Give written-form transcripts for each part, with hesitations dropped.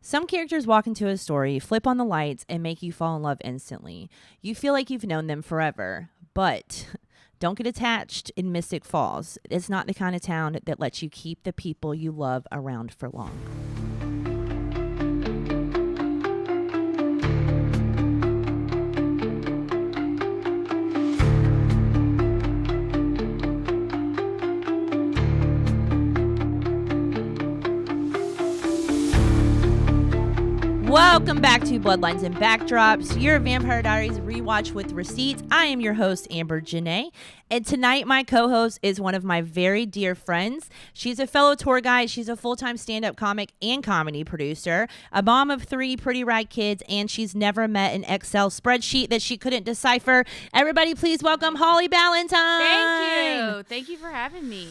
Some characters walk into a story, flip on the lights, and make you fall in love instantly. You feel like you've known them forever, but don't get attached in Mystic Falls. It's not the kind of town that lets you keep the people you love around for long. Welcome back to Bloodlines and Backdrops, your Vampire Diaries rewatch with receipts. I am your host, Amber Janae, and tonight my co-host is one of my very dear friends. She's a fellow tour guide, she's a full-time stand-up comic and comedy producer, a mom of 3 pretty rad kids, and she's never met an Excel spreadsheet that she couldn't decipher. Everybody please welcome Holly Ballantyne. Thank you for having me.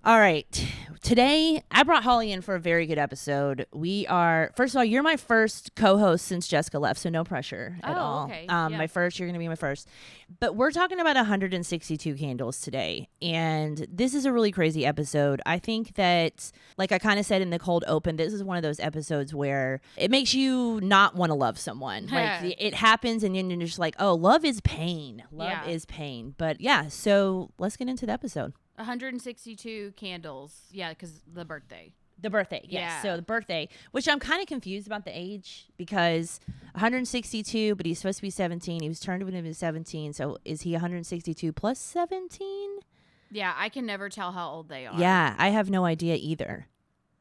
All right. Today, I brought Holly in for a very good episode. First of all, you're my first co-host since Jessica left, so no pressure at all. Okay. You're going to be my first. But we're talking about 162 candles today, and this is a really crazy episode. I think that, like I kind of said in the cold open, this is one of those episodes where it makes you not want to love someone. Like, it happens, and you're just like, oh, love is pain. Love is pain. But yeah, so let's get into the episode. 162 candles. Yeah, because the birthday. The birthday, yes. Yeah. So the birthday, which I'm kind of confused about the age because 162, but he's supposed to be 17. He was turned when he was 17. So is he 162 plus 17? Yeah, I can never tell how old they are. Yeah, I have no idea either.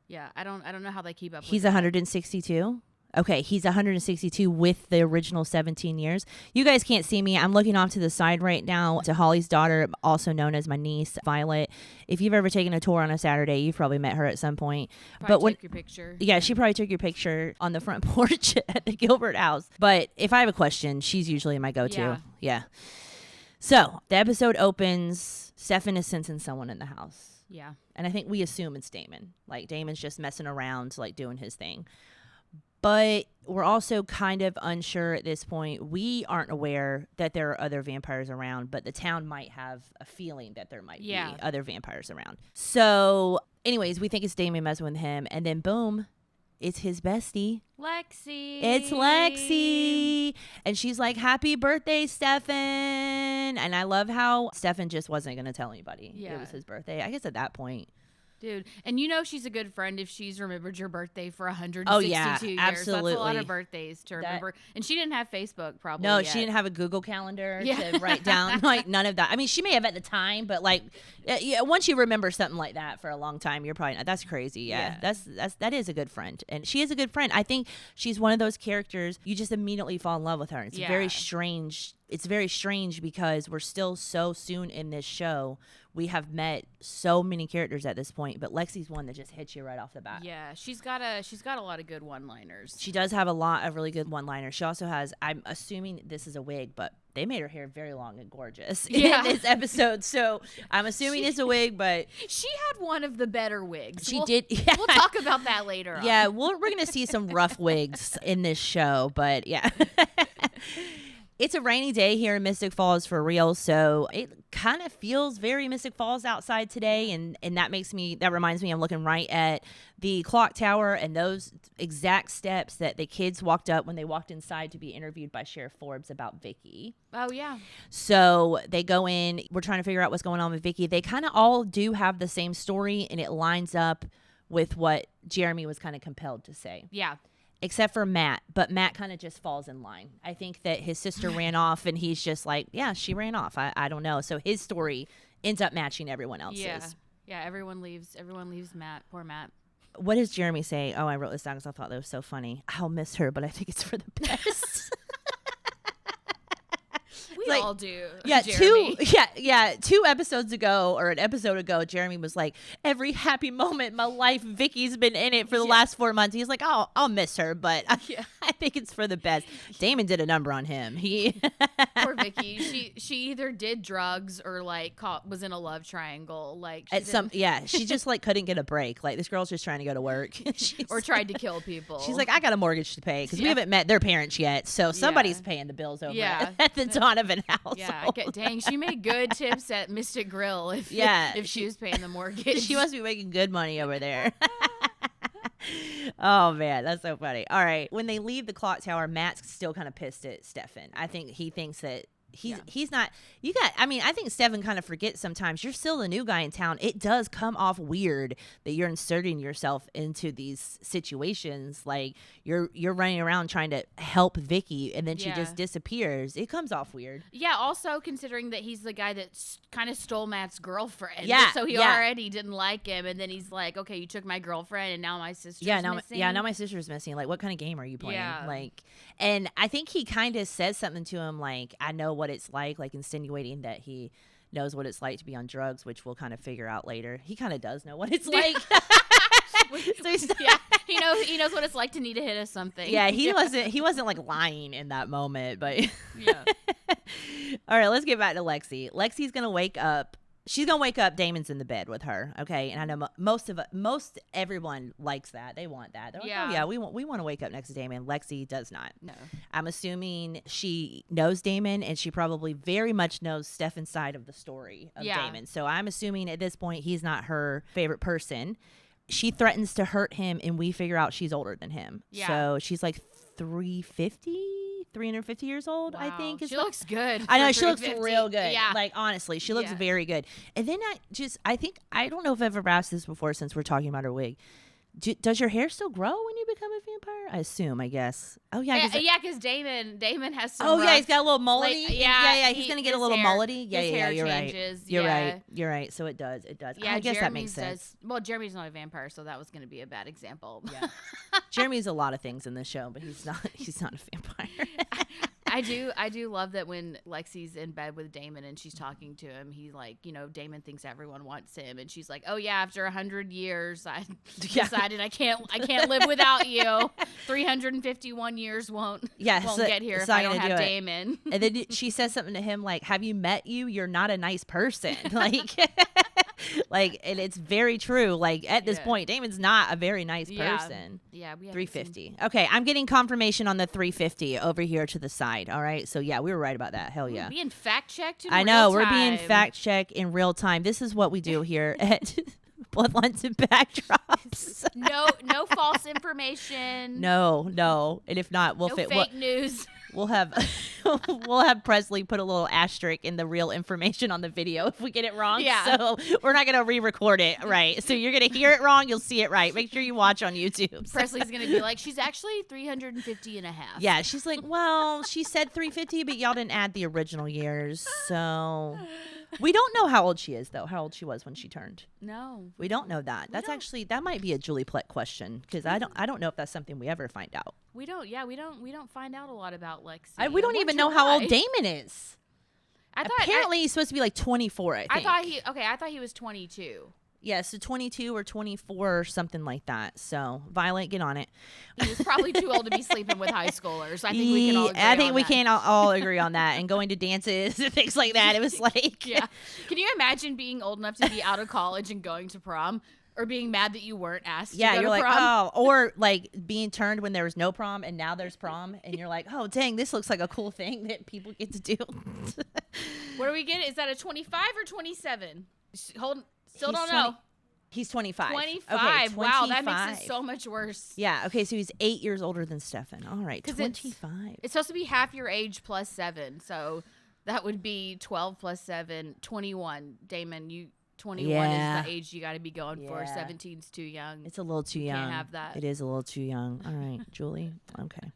Yeah, I don't know how they keep up with He's 162? Okay, he's 162 with the original 17 years. You guys can't see me. I'm looking off to the side right now to Holly's daughter, also known as my niece, Violet. If you've ever taken a tour on a Saturday, you've probably met her at some point. Probably took your picture. Yeah, she probably took your picture on the front porch at the Gilbert house. But if I have a question, she's usually my go-to. Yeah. So the episode opens. Stefan is sensing someone in the house. Yeah. And I think we assume it's Damon. Like, Damon's just messing around, like doing his thing. But we're also kind of unsure at this point. We aren't aware that there are other vampires around, but the town might have a feeling that there might be other vampires around. So anyways, we think it's Damon messing with him. And then boom, it's his bestie. Lexi. It's Lexi. And she's like, happy birthday, Stefan. And I love how Stefan just wasn't going to tell anybody it was his birthday. I guess at that point. Dude, and you know she's a good friend if she's remembered your birthday for 162 years. Absolutely. That's a lot of birthdays to remember. And she didn't have Facebook probably No, yet. She didn't have a Google Calendar to write down, like, none of that. I mean, she may have at the time, but, like, once you remember something like that for a long time, you're probably not. That's crazy, yeah. That is a good friend. And she is a good friend. I think she's one of those characters, you just immediately fall in love with her. It's very strange. It's very strange because we're still so soon in this show. We have met so many characters at this point, but Lexi's one that just hits you right off the bat. Yeah, she's got a lot of good one-liners. She does have a lot of really good one-liners. She also has, I'm assuming this is a wig, but they made her hair very long and gorgeous in this episode. So I'm assuming it's a wig, but she had one of the better wigs. She did. Yeah. We'll talk about that later on. Yeah, we're going to see some rough wigs in this show, but yeah. It's a rainy day here in Mystic Falls for real, so it kind of feels very Mystic Falls outside today, and that reminds me I'm looking right at the clock tower and those exact steps that the kids walked up when they walked inside to be interviewed by Sheriff Forbes about Vicky. Oh, yeah. So they go in, we're trying to figure out what's going on with Vicky. They kind of all do have the same story, and it lines up with what Jeremy was kind of compelled to say. Yeah. Except for Matt, but Matt kind of just falls in line. I think that his sister ran off, and he's just like, yeah, she ran off. I don't know. So his story ends up matching everyone else's. Yeah. Everyone leaves Matt. Poor Matt. What does Jeremy say? Oh, I wrote this down because I thought that was so funny. I'll miss her, but I think it's for the best. We all do. Yeah, Jeremy. 2 episodes ago or an episode ago, Jeremy was like, every happy moment in my life, Vicky's been in it for the last 4 months. He's like, oh, I'll miss her, but I think it's for the best. Damon did a number on him. Poor Vicky. She either did drugs or like was in a love triangle. Like she just like couldn't get a break. Like this girl's just trying to go to work. Or tried to kill people. She's like, I got a mortgage to pay because we haven't met their parents yet. So somebody's paying the bills over at the Donovan house. Yeah, dang, she made good tips at Mystic Grill if she was paying the mortgage. She must be making good money over there. Oh man, that's so funny. All right, when they leave the clock tower, Matt's still kind of pissed at Stefan. I think he thinks that he's not. I think Stefan kind of forgets sometimes. You're still the new guy in town. It does come off weird that you're inserting yourself into these situations. Like you're running around trying to help Vicky, and then she just disappears. It comes off weird. Yeah. Also considering that he's the guy that kind of stole Matt's girlfriend. Yeah. So he already didn't like him, and then he's like, "Okay, you took my girlfriend, and now my sister's missing." Now my sister's missing. Like, what kind of game are you playing? Yeah. Like, and I think he kind of says something to him like, "I know what it's like," insinuating that he knows what it's like to be on drugs, which we'll kind of figure out later. He kind of does know what it's like. So he knows what it's like to need a hit of something. Yeah, he wasn't like lying in that moment, but yeah. All right, let's get back to Lexi. Lexi's gonna wake up. She's gonna wake up. Damon's in the bed with her. Okay, and I know most everyone likes that. They want that. They're like, oh yeah, we want to wake up next to Damon. Lexi does not. No. I'm assuming she knows Damon, and she probably very much knows Stefan's side of the story of Damon. So I'm assuming at this point he's not her favorite person. She threatens to hurt him, and we figure out she's older than him. Yeah. So she's like 350 years old, wow. I think. She looks good. I know, she looks real good. Yeah. Like, honestly, she looks very good. And then I don't know if I've ever asked this before since we're talking about her wig. Does your hair still grow when you become a vampire? I assume, I guess. Oh, yeah. Because Damon has some Oh, yeah, he's got a little mullety. Like, he's going to get a little mullety. Yeah, you're changes. Right. You're right. So it does. Yeah, I guess that makes sense. Well, Jeremy's not a vampire, so that was going to be a bad example. Yeah. Jeremy's a lot of things in this show, but he's not a vampire. I do love that when Lexi's in bed with Damon and she's talking to him, he's like, Damon thinks everyone wants him, and she's like, oh yeah, after 100 years, I decided I can't live without you. 351 years won't get here if I don't have Damon. And then she says something to him like, have you met you? You're not a nice person. And it's very true. Like at this point, Damon's not a very nice person. Yeah, we 350. Okay, I'm getting confirmation on the 350 over here to the side. All right, so yeah, we were right about that. Hell yeah. We're being fact checked. I know, we're being fact checked in real time. This is what we do here at Bloodlines and Backdrops. No false information. No, and if not, we'll fake news. We'll have Presley put a little asterisk in the real information on the video if we get it wrong. Yeah. So we're not going to re-record it, right? So you're going to hear it wrong, you'll see it right. Make sure you watch on YouTube. Presley's going to be like, she's actually 350 and a half. Yeah, she's like, well, she said 350, but y'all didn't add the original years. So we don't know how old she is, though, how old she was when she turned. No. We don't know that. That might be a Julie Plett question, because I don't know if that's something we ever find out. We don't find out a lot about Lexi. We don't even know how old Damon is. Apparently he's supposed to be like 24, I think. I thought he was 22. Yeah, so 22 or 24 or something like that. So, Violet, get on it. He was probably too old to be sleeping with high schoolers. I think we can all agree on that. We can all agree on that. And going to dances and things like that. It was like... Yeah. Can you imagine being old enough to be out of college and going to prom? Or being mad that you weren't asked to go to like, prom. Or like being turned when there was no prom and now there's prom. And you're like, oh, dang, this looks like a cool thing that people get to do. What do we get? Is that a 25 or 27? Still don't know. He's 25. 25. Okay, 25. Wow, that makes it so much worse. Yeah, okay, so he's 8 years older than Stefan. All right, 25. It's supposed to be half your age plus 7. So that would be 12 plus 7, 21. Damon, 21 is the age you got to be going for. 17's too young. It's a little too young. Can't have that. It is a little too young. All right, Julie. Okay.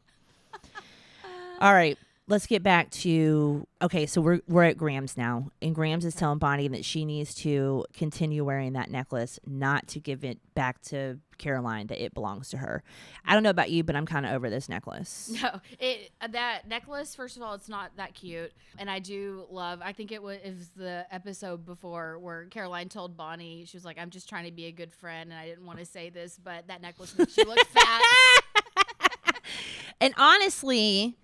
All right. Let's get back to, okay, so we're at Graham's now, and Graham's is telling Bonnie that she needs to continue wearing that necklace, not to give it back to Caroline, that it belongs to her. I don't know about you, but I'm kind of over this necklace. No, that necklace, first of all, it's not that cute, and I do love, I think it was the episode before where Caroline told Bonnie, she was like, I'm just trying to be a good friend, and I didn't want to say this, but that necklace makes you look fat. And honestly...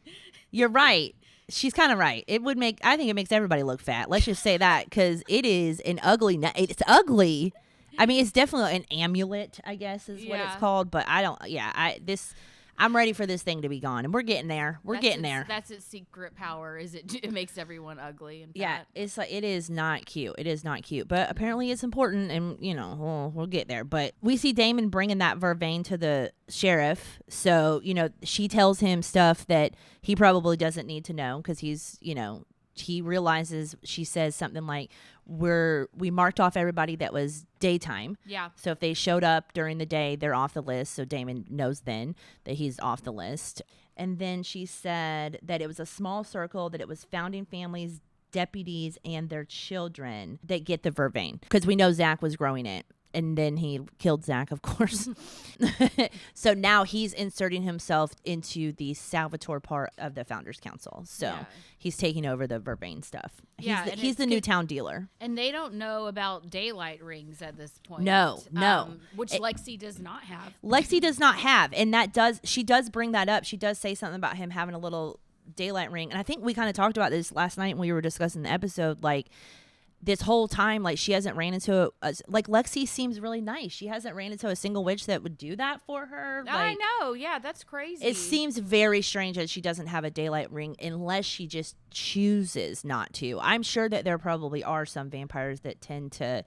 You're right. She's kind of right. I think it makes everybody look fat. Let's just say that, because it is an ugly. It's ugly. I mean, it's definitely an amulet, I guess is what it's called. But I I'm ready for this thing to be gone, and we're getting there. We're getting there. That's its secret power. Is it makes everyone ugly and fat. Yeah, it's like it is not cute. It is not cute, but apparently it's important, and we'll get there. But we see Damon bringing that vervain to the sheriff, so she tells him stuff that he probably doesn't need to know because he's he realizes. She says something like, we marked off everybody that was daytime. Yeah. So if they showed up during the day, they're off the list. So Damon knows then that he's off the list. And then she said that it was a small circle, that it was founding families, deputies, and their children that get the vervain. Because we know Zach was growing it. And then he killed Zach, of course. So now he's inserting himself into the Salvatore part of the Founders Council. So he's taking over the vervain stuff. He's the new town dealer. And they don't know about daylight rings at this point. No. Which Lexi does not have. Lexi does not have. And she does bring that up. She does say something about him having a little daylight ring. And I think we kind of talked about this last night when we were discussing the episode. Like, this whole time, like, she hasn't ran into like, Lexi seems really nice. She hasn't ran into a single witch that would do that for her. I know. Yeah, that's crazy. It seems very strange that she doesn't have a daylight ring unless she just chooses not to. I'm sure that there probably are some vampires that tend to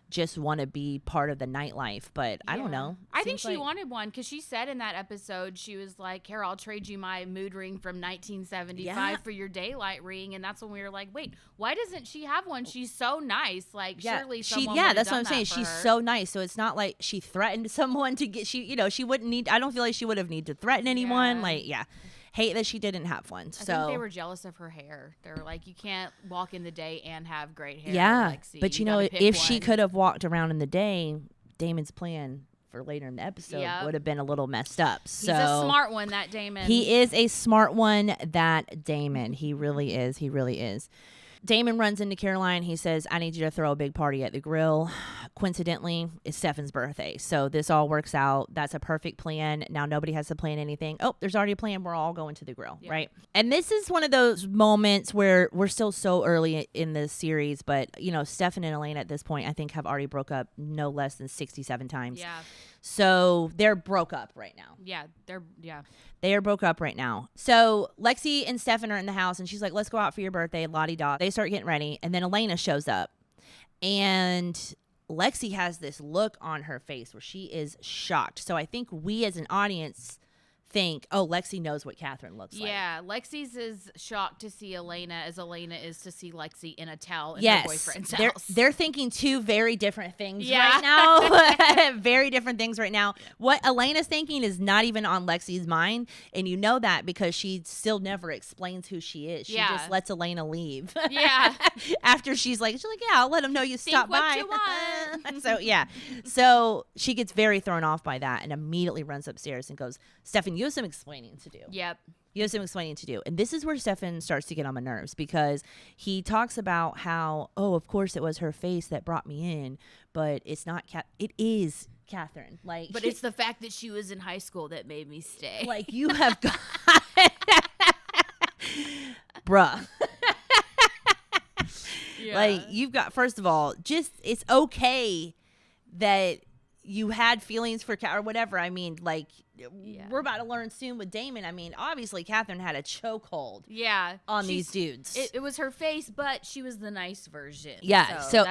just want to be part of the nightlife, but I don't know. I think she wanted one because she said in that episode, she was like, "Here, I'll trade you my mood ring from 1975 for your daylight ring." And that's when we were like, "Wait, why doesn't she have one? She's so nice. Like, surely someone would have that's done what I'm saying. She's her. So nice. So it's not like she threatened someone to get. She wouldn't need. I don't feel like she would have need to threaten anyone. Hate that she didn't have one. So I think they were jealous of her hair. They were like, you can't walk in the day and have great hair. Yeah, Lexi. but if she could have walked around in the day, Damon's plan for later in the episode would have been a little messed up. So he's a smart one, that Damon. He is a smart one, that Damon. He really is. He really is. Damon runs into Caroline. He says, I need you to throw a big party at the grill. Coincidentally, it's Stefan's birthday. So this all works out. That's a perfect plan. Now nobody has to plan anything. Oh, there's already a plan. We're all going to the grill, right? And this is one of those moments where we're still so early in the series, but, Stefan and Elena at this point, I think, have already broke up no less than 67 times. Yeah. So they're broke up right now. They are broke up right now. So Lexi and Stefan are in the house, and she's like, let's go out for your birthday, la-di-da. They start getting ready, and then Elena shows up. And Lexi has this look on her face where she is shocked. So I think we as an audience think, oh, Lexi knows what Catherine looks like. Yeah, Lexi's is shocked to see Elena as Elena is to see Lexi in a towel in her boyfriend's house. They're thinking two very different things right now. Very different things right now. Yeah. What Elena's thinking is not even on Lexi's mind, and you know that because she still never explains who she is. She just lets Elena leave. Yeah. After she's like, I'll let them know you stopped by. What you want. So she gets very thrown off by that and immediately runs upstairs and goes, Stefan, you have some explaining to do. Yep. You have some explaining to do. And this is where Stefan starts to get on my nerves because he talks about how, oh, of course it was her face that brought me in, but it's not, it is Catherine. But it's the fact that she was in high school that made me stay. Like, you have got, bruh. Like, you've got, first of all, just, it's okay that you had feelings for or whatever. I mean, like, we're about to learn soon with Damon. I mean, obviously Catherine had a chokehold on these dudes. It was her face, but she was the nice version. Yeah. So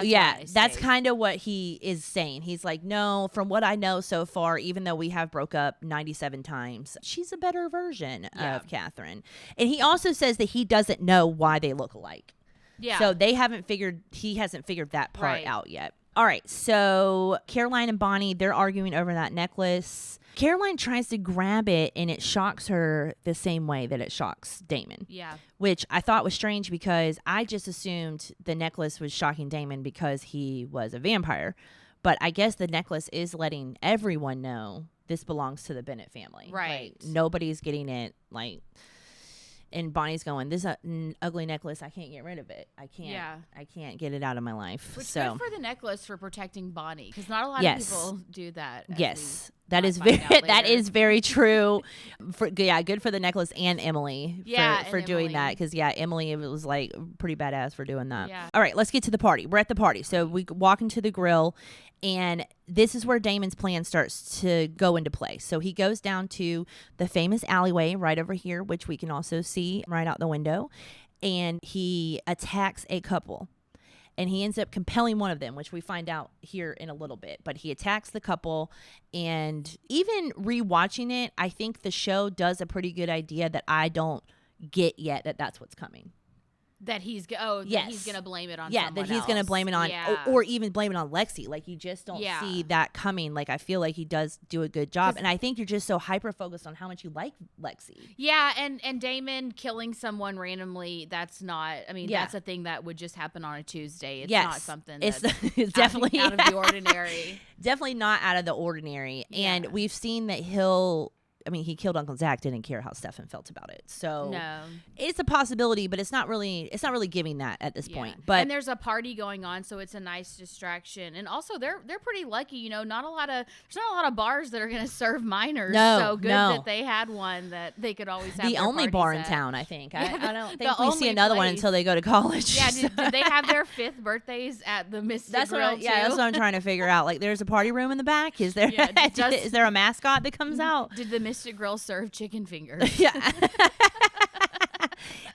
that's kind of what he is saying. He's like, no, from what I know so far, even though we have broke up 97 times, she's a better version of Catherine. And he also says that he doesn't know why they look alike. Yeah. So he hasn't figured that part out yet. All right, so Caroline and Bonnie, they're arguing over that necklace. Caroline tries to grab it, and it shocks her the same way that it shocks Damon. Yeah. Which I thought was strange because I just assumed the necklace was shocking Damon because he was a vampire. But I guess the necklace is letting everyone know this belongs to the Bennett family. Right. Like, nobody's getting it, like... And Bonnie's going, this ugly necklace, I can't get rid of it. I can't get it out of my life. Which is good for the necklace for protecting Bonnie, because not a lot of people do that. Yes, that is very true. Good for the necklace and Emily for doing that, because Emily was like pretty badass for doing that. Yeah. All right, let's get to the party. We're at the party, so we walk into the grill, And this is where Damon's plan starts to go into play. So he goes down to the famous alleyway right over here, which we can also see right out the window. And he attacks a couple. And he ends up compelling one of them, which we find out here in a little bit. But he attacks the couple. And even rewatching it, I think the show does a pretty good idea that I don't get yet that that's what's coming. That he's he's gonna blame it on someone that he's else. Gonna blame it on or even blame it on Lexi. Like you just don't see that coming. Like I feel like he does do a good job, and I think you're just so hyper focused on how much you like Lexi. Yeah, and Damon killing someone randomly, that's not, I mean, that's a thing that would just happen on a Tuesday. It's not something that's it's definitely out of the ordinary. Definitely not out of the ordinary. And we've seen that he killed Uncle Zach, didn't care how Stefan felt about it. So no, it's a possibility, but it's not really giving that at this point. But and there's a party going on, so it's a nice distraction. And also they're pretty lucky, there's not a lot of bars that are going to serve minors. So good that they had one that they could always have. The only bar in town, I think. I don't think we see another one until they go to college. Yeah, did they have their 5th birthdays at the Mystic Grill too? That's what I'm trying to figure out. Like, there's a party room in the back. Is there? Is there a mascot that comes out? Did the Mystic Grill serve chicken fingers? Yeah.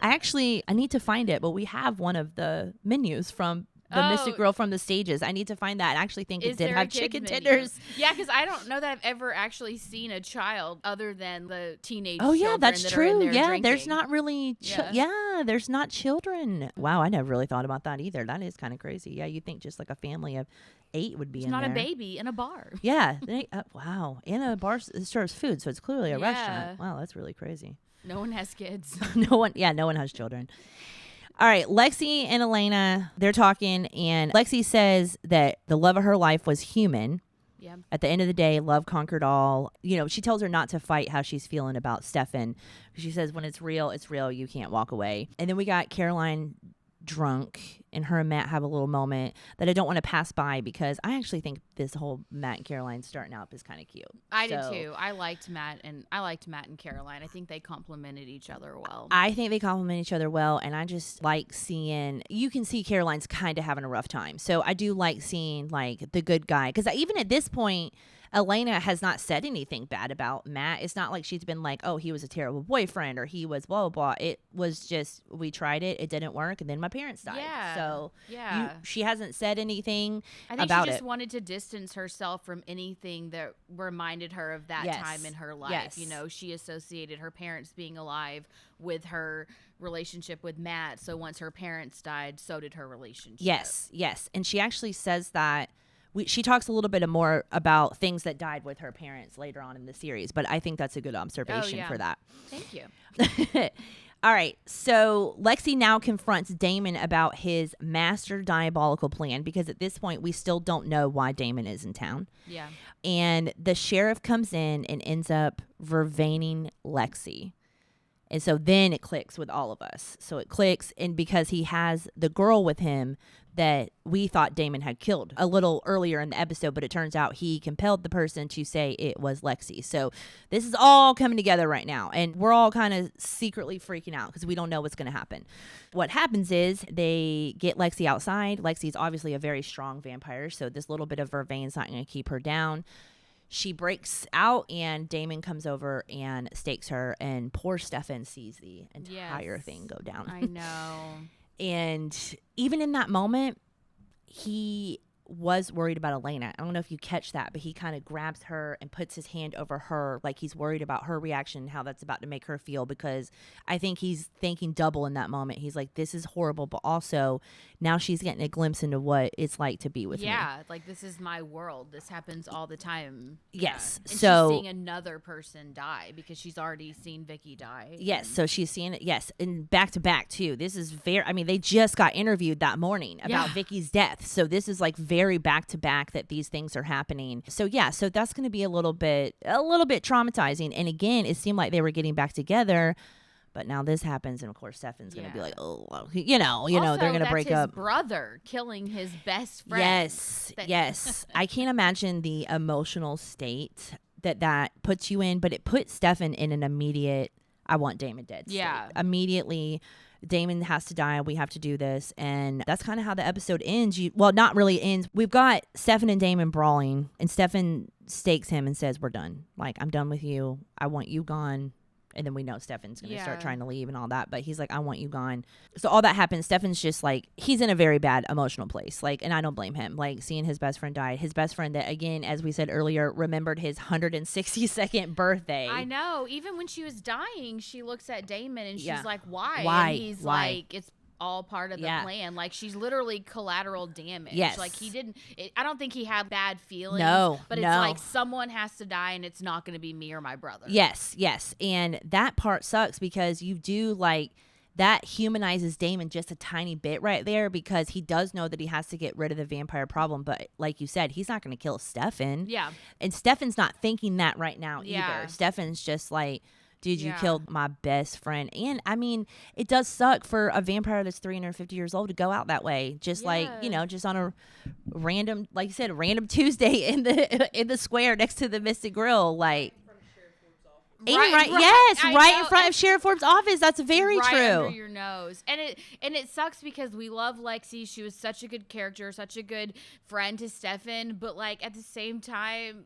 I need to find it, but we have one of the menus from the Mystic Grill from the stages. I need to find that. I actually think it did have chicken tenders. Yeah, because I don't know that I've ever actually seen a child other than the teenage children. Oh, yeah, that's true. Yeah, drinking. There's not really there's not children. Wow, I never really thought about that either. That is kind of crazy. Yeah, you think just like a family of 8 would be in there. Not a baby in a bar. Yeah. Wow. And a bar serves food, so it's clearly a restaurant. Wow, that's really crazy. No one has kids. No one has children. All right, Lexi and Elena, they're talking, and Lexi says that the love of her life was human. Yeah. At the end of the day, love conquered all. She tells her not to fight how she's feeling about Stefan. She says, when it's real, you can't walk away. And then we got Caroline drunk, and her and Matt have a little moment that I don't want to pass by because I actually think this whole Matt and Caroline starting out is kind of cute. I did too. I liked Matt and Caroline. I think they complemented each other well. And I just like seeing, you can see Caroline's kind of having a rough time. So I do like seeing like the good guy, because even at this point, Elena has not said anything bad about Matt. It's not like she's been like, oh, he was a terrible boyfriend or he was blah, blah, blah. It was just, we tried it. It didn't work. And then my parents died. Yeah. So yeah. She hasn't said anything about it. I think she just wanted to distance herself from anything that reminded her of that time in her life. Yes. She associated her parents being alive with her relationship with Matt. So once her parents died, so did her relationship. Yes. And she actually says that she talks a little bit more about things that died with her parents later on in the series, but I think that's a good observation for that. Thank you. All right, so Lexi now confronts Damon about his master diabolical plan, because at this point we still don't know why Damon is in town. Yeah. And the sheriff comes in and ends up verveining Lexi. And so then it clicks with all of us. So it clicks, and because he has the girl with him that we thought Damon had killed a little earlier in the episode, but it turns out he compelled the person to say it was Lexi. So this is all coming together right now, and we're all kind of secretly freaking out because we don't know what's going to happen. What happens is they get Lexi outside. Lexi's obviously a very strong vampire, so this little bit of vervein's not going to keep her down. She breaks out, and Damon comes over and stakes her, and poor Stefan sees the entire thing go down. I know. And even in that moment, he was worried about Elena. I don't know if you catch that, but he kind of grabs her and puts his hand over her, like he's worried about her reaction, how that's about to make her feel, because I think he's thinking double in that moment. He's like, this is horrible, but also now she's getting a glimpse into what it's like to be with me. Yeah, like this is my world. This happens all the time. Yes. And so she's seeing another person die because she's already seen Vicky die. Yes, so she's seeing it. Yes, and back to back too. This is they just got interviewed that morning about Vicky's death. So this is like very back to back that these things are happening. So so that's going to be a little bit traumatizing. And again, it seemed like they were getting back together, but now this happens, and of course Stefan's going to be like, oh, well, also, they're going to break up. His brother killing his best friend. Yes. I can't imagine the emotional state that puts you in, but it puts Stefan in an immediate, I want Damon dead state. Yeah. Immediately, Damon has to die. We have to do this. And that's kind of how the episode ends. Well, not really ends. We've got Stefan and Damon brawling, and Stefan stakes him and says, we're done. Like, I'm done with you. I want you gone. And then we know Stefan's going to start trying to leave and all that. But he's like, I want you gone. So all that happens. Stefan's just like, he's in a very bad emotional place. Like, and I don't blame him. Like, seeing his best friend die. His best friend that, again, as we said earlier, remembered his 162nd birthday. I know. Even when she was dying, she looks at Damon and she's like, why? Why? And he's like, it's all part of the plan. Like, she's literally collateral damage. Yes. Like, he didn't, I don't think he had bad feelings. No, but it's like, someone has to die and it's not going to be me or my brother. Yes. And that part sucks because you do, like, that humanizes Damon just a tiny bit right there, because he does know that he has to get rid of the vampire problem. But like you said, he's not going to kill Stefan. Yeah. And Stefan's not thinking that right now Yeah. either. Stefan's just like, dude, you killed my best friend. And I mean, it does suck for a vampire that's 350 years old to go out that way. Just like, you know, just on a random, like you said, random Tuesday in the square next to the Mystic Grill. Like, right in front of Sheriff Forbes' office. That's very true. Right under your nose. And it sucks because we love Lexi. She was such a good character, such a good friend to Stefan. But like, at the same time,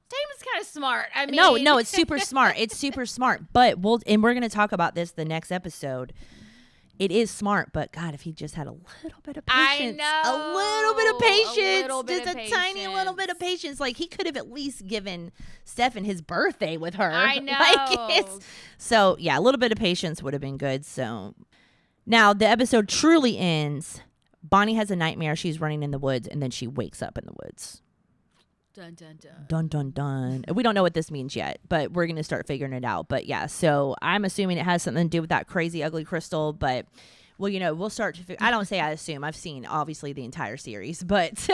Damon's kind of smart. I mean, no, it's super smart. It's super smart. But we're going to talk about this the next episode. It is smart, but God, if he just had a little bit of patience, I know, a little bit of patience, just a tiny little bit of patience. Like, he could have at least given Stefan his birthday with her. I know. So yeah, a little bit of patience would have been good. So now the episode truly ends. Bonnie has a nightmare. She's running in the woods, and then she wakes up in the woods. Dun, dun, dun. Dun, dun, dun. We don't know what this means yet, but we're going to start figuring it out. But yeah, so I'm assuming it has something to do with that crazy, ugly crystal. But, well, you know, we'll start to figure. I don't say I assume. I've seen, obviously, the entire series. But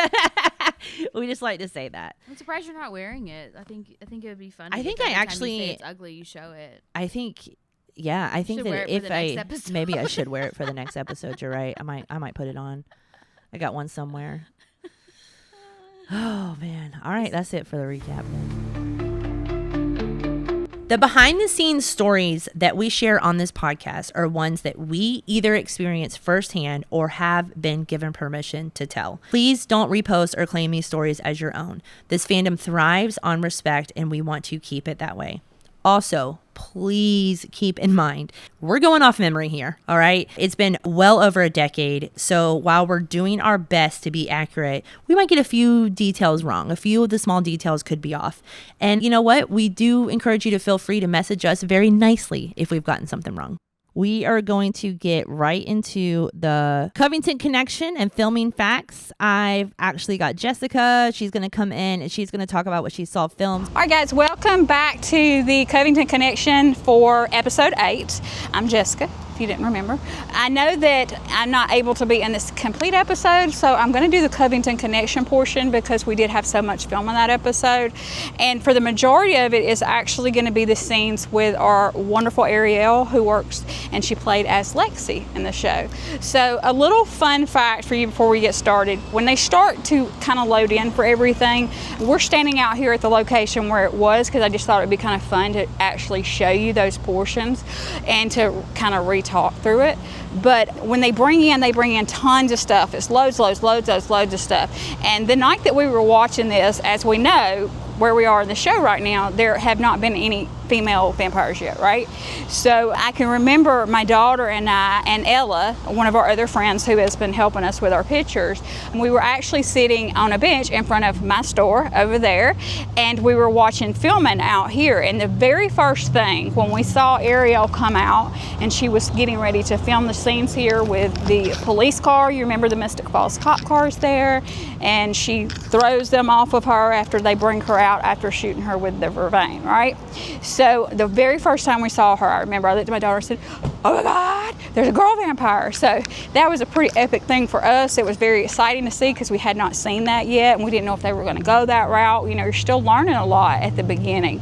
we just like to say that. I'm surprised you're not wearing it. I think it would be fun. I think I actually. Time you say it's ugly, you show it. I think. Yeah, I think that if maybe I should wear it for the next episode. You're right. I might put it on. I got one somewhere. Oh, man. All right. That's it for the recap then. The behind the scenes stories that we share on this podcast are ones that we either experience firsthand or have been given permission to tell. Please don't repost or claim these stories as your own. This fandom thrives on respect, and we want to keep it that way. Also, please keep in mind, we're going off memory here, all right? It's been well over a decade, so while we're doing our best to be accurate, we might get a few details wrong. A few of the small details could be off. And you know what? We do encourage you to feel free to message us very nicely if we've gotten something wrong. We are going to get right into the Covington connection and filming facts. I've actually got Jessica. She's going to come in and she's going to talk about what she saw filmed. All right, guys, welcome back to the Covington connection for episode 8. I'm Jessica, if you didn't remember. I know that I'm not able to be in this complete episode, so I'm going to do the Covington connection portion because we did have so much film in that episode. And for the majority of it is actually going to be the scenes with our wonderful Ariel, who works, and she played as Lexi in the show. So a little fun fact for you before we get started. When they start to kind of load in for everything, we're standing out here at the location where it was because I just thought it would be kind of fun to actually show you those portions and to kind of re-talk through it. But when they bring in tons of stuff. It's loads of stuff. And the night that we were watching this, as we know, where we are in the show right now, there have not been any female vampires yet, right? So I can remember my daughter and I and Ella, one of our other friends who has been helping us with our pictures, we were actually sitting on a bench in front of my store over there, and we were watching filming out here. And the very first thing, when we saw Ariel come out and she was getting ready to film the scenes here with the police car, you remember the Mystic Falls cop cars there, and she throws them off of her after they bring her out after shooting her with the vervain, right? So the very first time we saw her, I remember I looked at my daughter and said, "Oh my God, there's a girl vampire." So that was a pretty epic thing for us. It was very exciting to see because we had not seen that yet, and we didn't know if they were going to go that route. You know, you're still learning a lot at the beginning.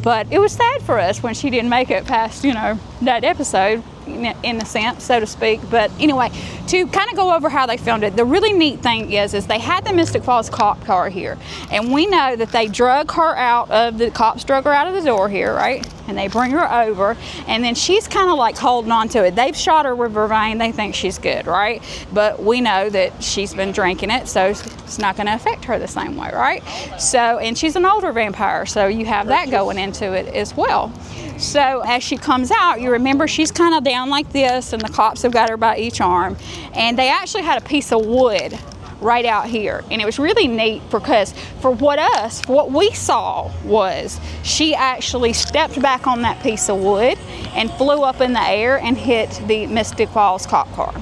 But it was sad for us when she didn't make it past, you know, that episode, in a sense, so to speak. But anyway, to kind of go over how they filmed it, the really neat thing is they had the Mystic Falls cop car here, and we know that they drug her out of the cops drug her out of the door here, right? And they bring her over, and then she's kind of like holding holding on to it. They've shot her with vervain. They think she's good, right? But we know that she's been drinking it, so it's not going to affect her the same way, right? So, and she's an older vampire, so you have that going into it as well. So as she comes out, you remember she's kind of down like this, and the cops have got her by each arm. And they actually had a piece of wood right out here, and it was really neat because what we saw was she actually stepped back on that piece of wood and flew up in the air and hit the Miss DeQual's cop car.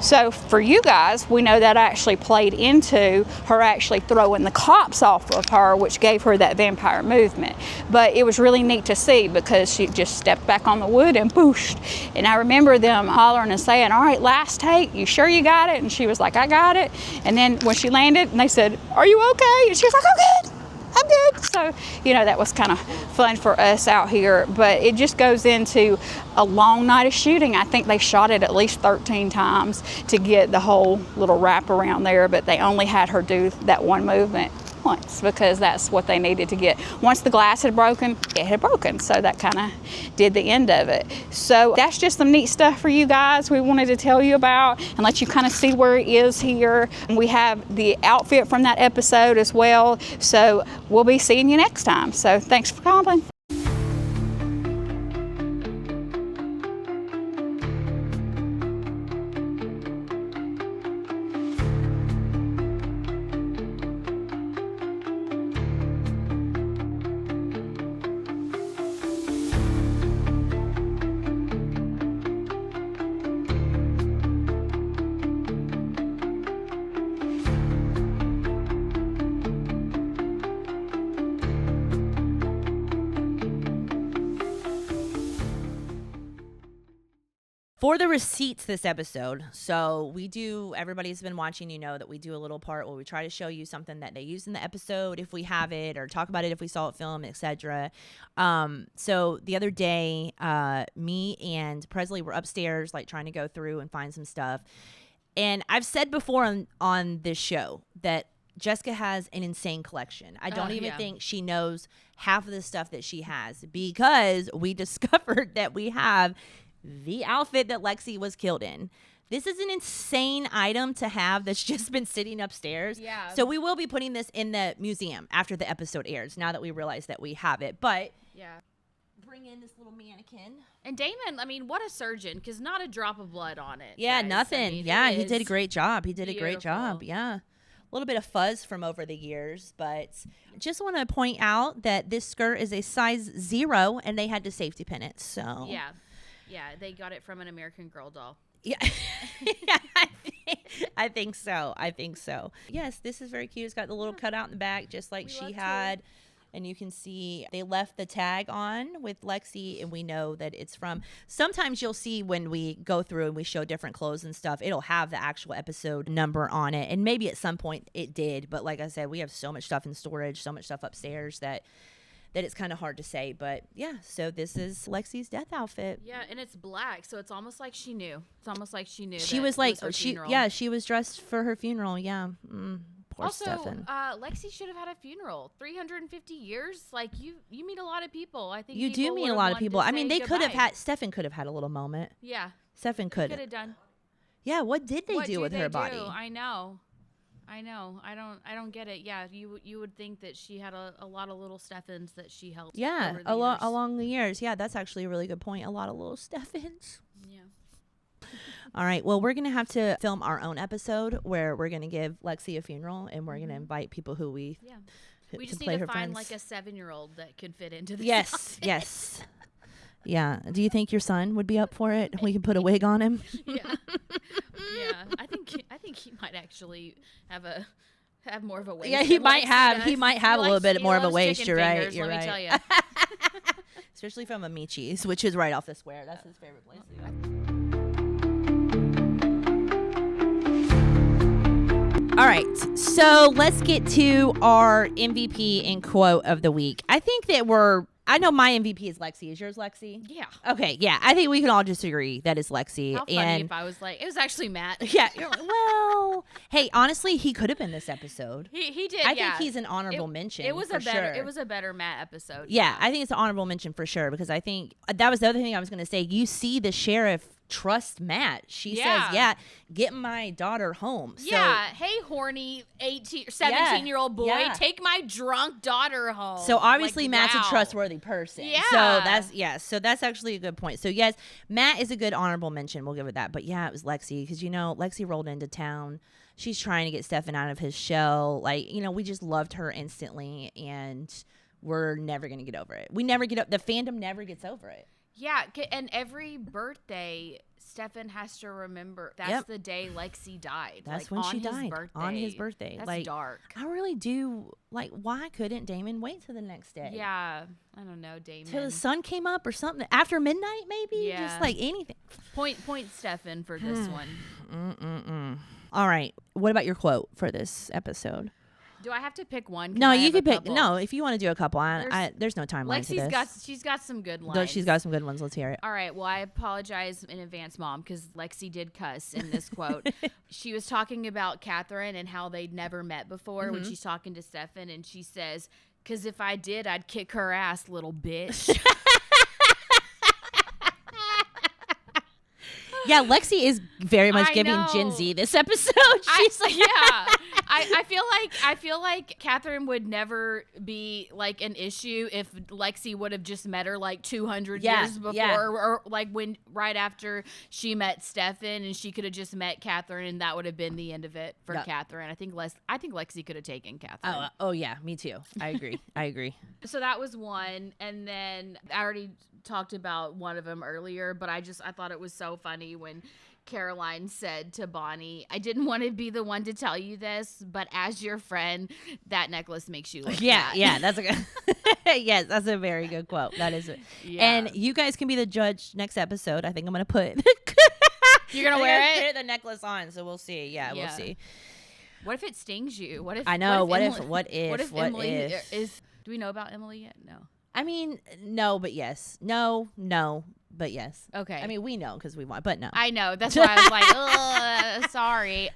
So for you guys, we know that actually played into her actually throwing the cops off of her, which gave her that vampire movement. But it was really neat to see because she just stepped back on the wood and booshed. And I remember them hollering and saying, all right, last take, you sure you got it? And she was like, I got it. And then when she landed, and they said, are you okay? And she was like, I'm good. I'm good. So, that was kind of fun for us out here, but it just goes into a long night of shooting. I think they shot it at least 13 times to get the whole little wrap around there, but they only had her do that one movement once because that's what they needed to get. Once the glass had broken, it had broken, so that kind of did the end of it. So that's just some neat stuff for you guys we wanted to tell you about and let you kind of see where it is here. And we have the outfit from that episode as well, so we'll be seeing you next time. So thanks for calling. For the receipts this episode, so everybody's been watching, that we do a little part where we try to show you something that they use in the episode if we have it, or talk about it if we saw it film, etc. So the other day, me and Presley were upstairs, trying to go through and find some stuff. And I've said before on this show that Jessica has an insane collection. I don't even think she knows half of the stuff that she has, because we discovered that we have the outfit that Lexi was killed in. This is an insane item to have that's just been sitting upstairs. Yeah. So we will be putting this in the museum after the episode airs, now that we realize that we have it. But yeah, bring in this little mannequin. And Damon, what a surgeon, because not a drop of blood on it. Yeah, guys. nothing. He did a great job. He did a great job. Yeah. A little bit of fuzz from over the years, but just want to point out that this skirt is a size 0 and they had to safety pin it. So yeah, they got it from an American Girl doll. Yeah, I think so. Yes, this is very cute. It's got the little cutout in the back, just like she had. And you can see they left the tag on with Lexi, and we know that it's from. Sometimes you'll see when we go through and we show different clothes and stuff, it'll have the actual episode number on it. And maybe at some point it did. But like I said, we have so much stuff in storage, so much stuff upstairs that it's kind of hard to say. But yeah, so this is Lexi's death outfit. Yeah, and it's black, so it's almost like she knew. She was like, she was dressed for her funeral. Yeah. Poor also, Stefan. Lexi should have had a funeral. 350 years, you meet a lot of people. I think you do meet a lot of people. I mean, they could have had. Stefan could have had a little moment. Yeah, Stefan could have done. Yeah, what did they do with her body? I know. I don't get it. Yeah, you would think that she had a lot of little Stefans that she helped. Yeah, along the years. Yeah, that's actually a really good point. A lot of little Stefans. Yeah. All right. Well, we're gonna have to film our own episode where we're gonna give Lexi a funeral, and we're gonna invite people who we we just need to find friends. A 7-year-old that could fit into this. Outfit. Yes. Yeah. Do you think your son would be up for it? We can put a wig on him. Yeah. I think he might actually have more of a waist. Yeah, he might have a little bit more of a waist. You're right. You're right. Tell you. Especially from Amici's, which is right off the square. That's his favorite place to go. All right, so let's get to our MVP and quote of the week. I think that we're I know my MVP is Lexi. Is yours Lexi? Yeah. Okay, yeah. I think we can all just agree that is Lexi. How funny if I was like, it was actually Matt. Yeah. You're like, well, hey, honestly, he could have been this episode. He did. I think he's an honorable mention. It was for a better. sure. It was a better Matt episode. Yeah, I think it's an honorable mention for sure because I think that was the other thing I was going to say. You see the sheriff trust Matt. She says, yeah, get my daughter home. Yeah. Hey, horny 17-year-old boy, take my drunk daughter home. So obviously like, Matt's wow. a trustworthy person. Yeah. So that's actually a good point. So yes, Matt is a good honorable mention. We'll give it that. But yeah, it was Lexi because, Lexi rolled into town. She's trying to get Stefan out of his shell. Like, we just loved her instantly and we're never going to get over it. We never get up. The fandom never gets over it. Yeah, and every birthday, Stefan has to remember that's the day Lexi died. That's when she died. On his birthday. That's dark. I really do, why couldn't Damon wait till the next day? Yeah, I don't know, Damon. Till the sun came up or something. After midnight, maybe? Yeah. Just anything. Point Stefan for this one. All right. What about your quote for this episode? Do I have to pick one? No, you can pick. No, if you want to do a couple, there's no timeline to this. She's got some good lines. She's got some good ones. Let's hear it. All right. Well, I apologize in advance, Mom, because Lexi did cuss in this quote. She was talking about Catherine and how they'd never met before when she's talking to Stefan, and she says, "'Cause if I did, I'd kick her ass, little bitch." Yeah, Lexi is very much giving Gen Z this episode. She's I feel like Catherine would never be an issue if Lexi would have just met her 200 years before, or right after she met Stefan, and she could have just met Catherine, and that would have been the end of it for Catherine. I think Lexi could have taken Catherine. Oh yeah, me too. I agree. So that was one, and then I already talked about one of them earlier, but I thought it was so funny when Caroline said to Bonnie, "I didn't want to be the one to tell you this, but as your friend, that necklace makes you look fat." Yeah, that's a good yes, that's a very good quote. That is it. Yeah. And you guys can be the judge next episode. I think I'm gonna put you're gonna wear the necklace on, so we'll see. Yeah, we'll see. What if it stings you? What if What if Emily is? Do we know about Emily yet? No. I mean, no, but yes. No, but yes. Okay. I mean, we know because we want, but no. I know. That's why I was like, ugh, sorry.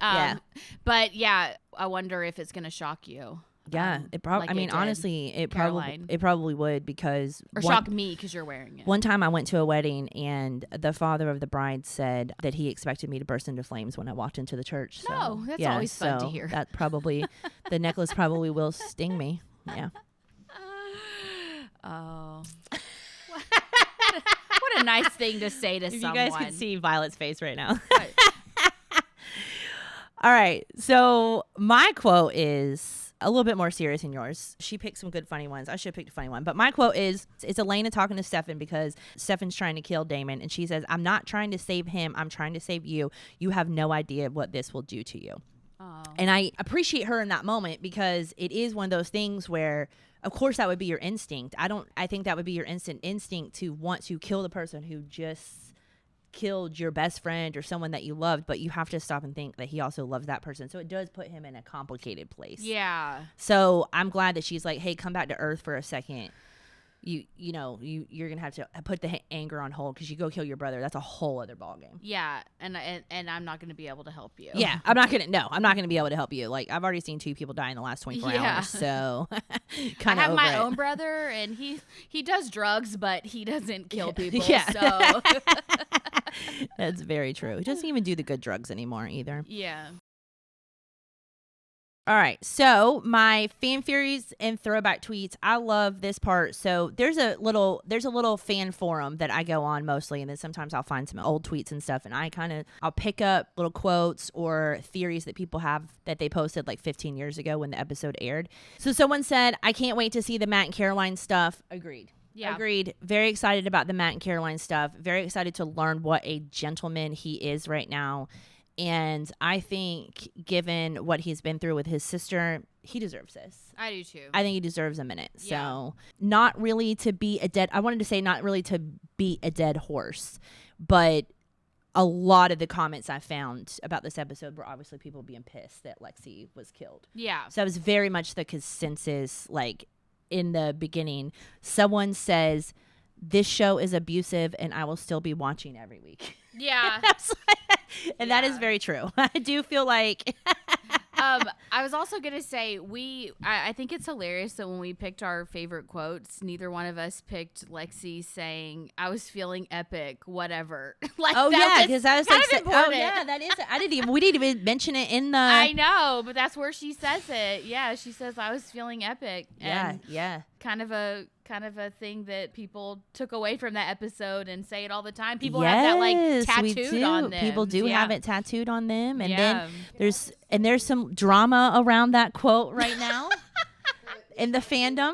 But yeah, I wonder if it's going to shock you. Yeah, it probably. I mean, honestly, it probably would because shock me because you're wearing it. One time I went to a wedding and the father of the bride said that he expected me to burst into flames when I walked into the church. So, that's always fun to hear. That probably the necklace probably will sting me. Yeah. Oh. What a nice thing to say to someone. You guys can see Violet's face right now. All right. So my quote is a little bit more serious than yours. She picked some good funny ones. I should have picked a funny one. But my quote is, it's Elena talking to Stefan because Stefan's trying to kill Damon. And she says, "I'm not trying to save him. I'm trying to save you. You have no idea what this will do to you." Oh. And I appreciate her in that moment because it is one of those things where, of course, that would be your instinct. I think that would be your instinct to want to kill the person who just killed your best friend or someone that you loved, but you have to stop and think that he also loves that person. So it does put him in a complicated place. Yeah. So I'm glad that she's like, "Hey, come back to earth for a second. You're gonna have to put the anger on hold because you go kill your brother. That's a whole other ballgame." Yeah, and I'm not gonna be able to help you. Yeah, I'm not gonna be able to help you. I've already seen 2 people die in the last 24 hours, so kind of. I have my own brother, and he does drugs, but he doesn't kill people. Yeah. So that's very true. He doesn't even do the good drugs anymore either. Yeah. All right, so my fan theories and throwback tweets. I love this part. So there's a little fan forum that I go on mostly, and then sometimes I'll find some old tweets and stuff, and I'll pick up little quotes or theories that people have that they posted 15 years ago when the episode aired. So someone said, "I can't wait to see the Matt and Caroline stuff." Agreed. Yeah. Agreed. Very excited about the Matt and Caroline stuff. Very excited to learn what a gentleman he is right now. And I think given what he's been through with his sister, he deserves this. I do too. I think he deserves a minute. Yeah. So not really to be not really to beat a dead horse, but a lot of the comments I found about this episode were obviously people being pissed that Lexi was killed. Yeah. So it was very much the consensus, in the beginning, someone says, "This show is abusive and I will still be watching every week." Yeah. And that is very true. I do feel like I was also going to say, I think it's hilarious that when we picked our favorite quotes, neither one of us picked Lexi saying, "I was feeling epic, whatever." Like, oh yeah, because I was like, important. oh yeah, that is. We didn't even mention it in the. I know, but that's where she says it. Yeah, she says, "I was feeling epic." And yeah. Kind of a thing that people took away from that episode and say it all the time. People have that like tattooed on them. People do have it tattooed on them, and then there's some drama around that quote right now in the fandom.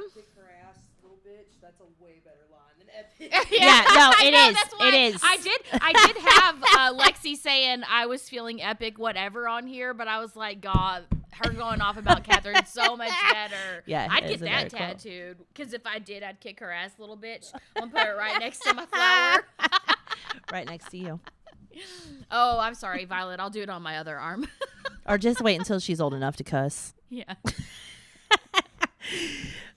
Yeah, no, it is. It is. I did have Lexi saying I was feeling epic, whatever, on here, but I was like, God, her going off about Catherine's so much better. Yeah, I'd get that tattooed, because if I did, I'd kick her ass, little bitch. I'm gonna put it right next to my flower. Right next to you. Oh, I'm sorry, Violet. I'll do it on my other arm. Or just wait until she's old enough to cuss. Yeah.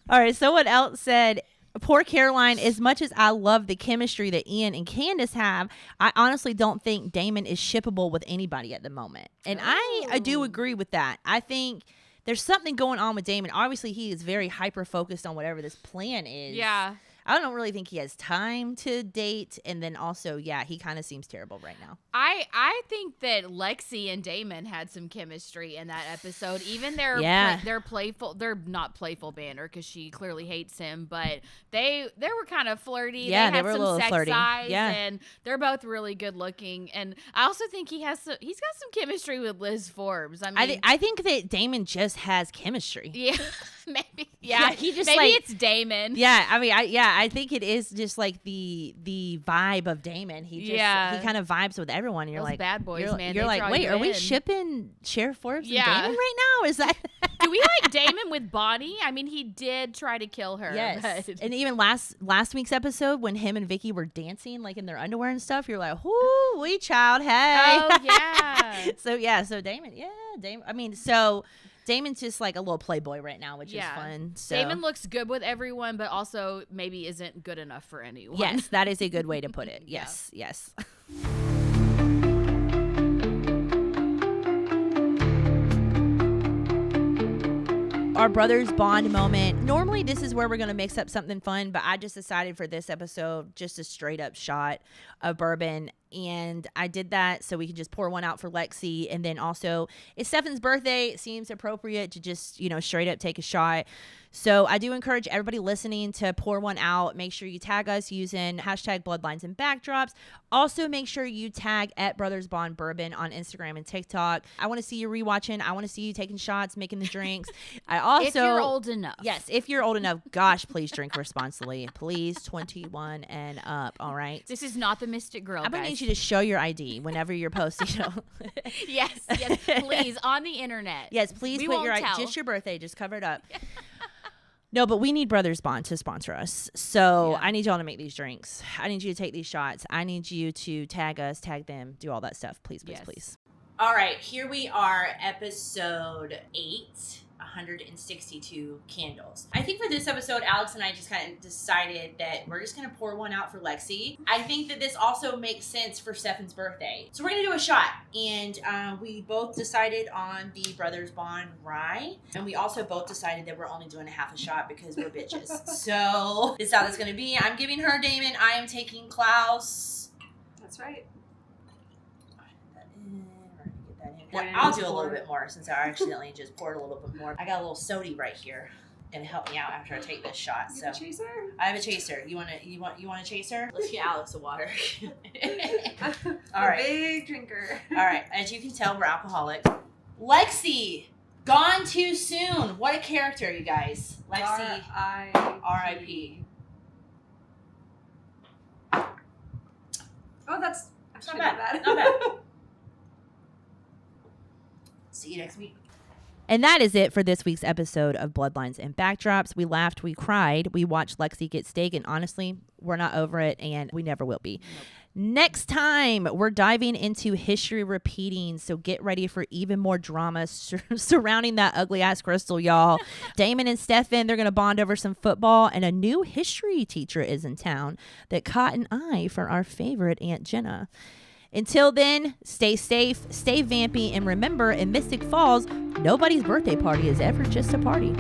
All right. Someone else said, "Poor Caroline, as much as I love the chemistry that Ian and Candace have, I honestly don't think Damon is shippable with anybody at the moment." And I do agree with that. I think there's something going on with Damon. Obviously, he is very hyper-focused on whatever this plan is. Yeah. I don't really think he has time to date. And then also, he kind of seems terrible right now. I think that Lexi and Damon had some chemistry in that episode. Even their playful, they're not playful banter because she clearly hates him, but they were kind of flirty. Yeah, they had were some a little sex flirty. eyes, Yeah. and they're both really good looking. And I also think he's got some chemistry with Liz Forbes. I mean, I think that Damon just has chemistry. Yeah. Maybe. Yeah. He just maybe it's Damon. Yeah. I mean, I think it is just like the vibe of Damon. He kind of vibes with everyone. You're Those like bad boys, you're, man. You're like, wait, are we in. shipping Sheriff Forbes and Yeah. Damon right now? Is that? Do we like Damon with Bonnie? I mean, he did try to kill her. Yes. But... And even last week's episode when him and Vicky were dancing like in their underwear and stuff, you're like, whoo, we child, hey. Oh yeah. So Damon, Damon. I mean, so Damon's just like a little playboy right now, which is fun. So. Damon looks good with everyone, but also maybe isn't good enough for anyone. Yes, that is a good way to put it. Yes. Our brothers bond moment. Normally this is where we're going to mix up something fun, but I just decided for this episode just a straight up shot of bourbon, and I did that so we could just pour one out for Lexi. And then also it's Stefan's birthday. It seems appropriate to just, straight up take a shot. So I do encourage everybody listening to pour one out. Make sure you tag us using hashtag Bloodlines and Backdrops. Also, make sure you tag at Brothers Bond Bourbon on Instagram and TikTok. I want to see you rewatching. I want to see you taking shots, making the drinks. I also, if you're old enough. Yes, if you're old enough. Gosh, please drink responsibly. Please, 21 and up. All right. This is not the Mystic Girl. I'm gonna need you to show your ID whenever you're posting. Yes, please, on the internet. Yes, please we put your tell. just your birthday. Just cover it up. No, but we need Brothers Bond to sponsor us. So I need y'all to make these drinks. I need you to take these shots. I need you to tag us, tag them, do all that stuff. Please. All right, here we are, episode 8, 162 candles. I think for this episode, Alex and I just kind of decided that we're just going to pour one out for Lexi. I think that this also makes sense for Stefan's birthday. So we're going to do a shot. And we both decided on the Brothers Bond rye. And we also both decided that we're only doing a half a shot because we're bitches. So this is how that's going to be. I'm giving her Damon. I am taking Klaus. That's right. I'll do a little bit more since I accidentally just poured a little bit more. I got a little sody right here. Gonna help me out after I take this shot. You have a chaser? I have a chaser. You want a chaser? Let's get Alex a water. All right. Big drinker. All right. As you can tell, we're alcoholic. Lexi, gone too soon. What a character, you guys. Lexi, R.I.P. Oh, that's not bad. Not bad. See you next week. And that is it for this week's episode of Bloodlines and Backdrops. We laughed, we cried, we watched Lexi get steak, and honestly, we're not over it, and we never will be. Nope. Next time, we're diving into history repeating, so get ready for even more drama surrounding that ugly-ass Crystal, y'all. Damon and Stefan, they're going to bond over some football, and a new history teacher is in town that caught an eye for our favorite Aunt Jenna. Until then, stay safe, stay vampy, and remember, in Mystic Falls, nobody's birthday party is ever just a party.